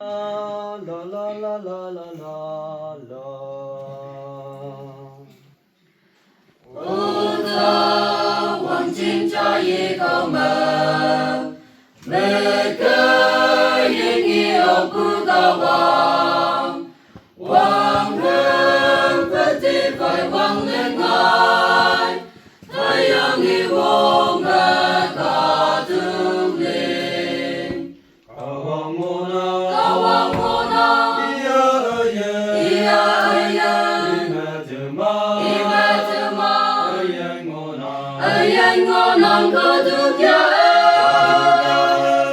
La la la la la la la la. 无头望见这一个门，每个人有不到望，望人不地快望人爱，太阳与我们大独领，高望我那，咿呀哎呀，伊麦子嘛。Ayan ngo nang kadugya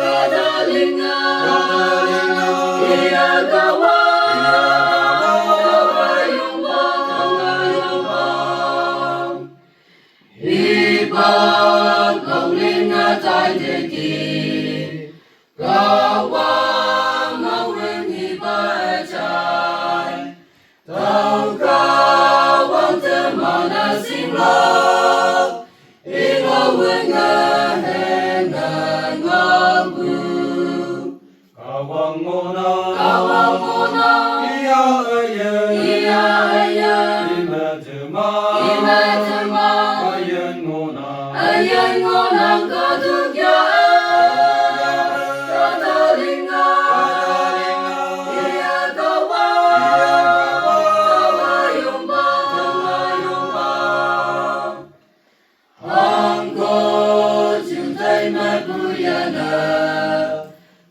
kadalinga iya gawa yumba yumba iba kaulinga tai deki gawa ngawin iba chai tau kawang temana simla Kawangona, iya iya, imetema, ayan ngona kadugya, kadalinga, iya kawa yumba, angko cintai mebuyana.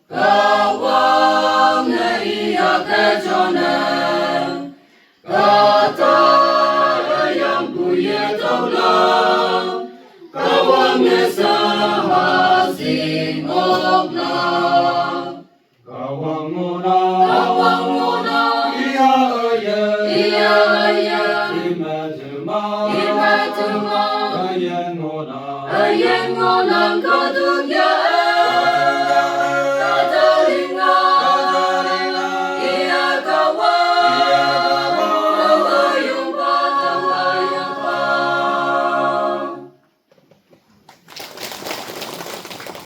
Kawang na iya kejonen, kata yang puye taulang, kawang na sahasing okna. Kawang muna, iya iya, imetema, ayan ngonang kadugya.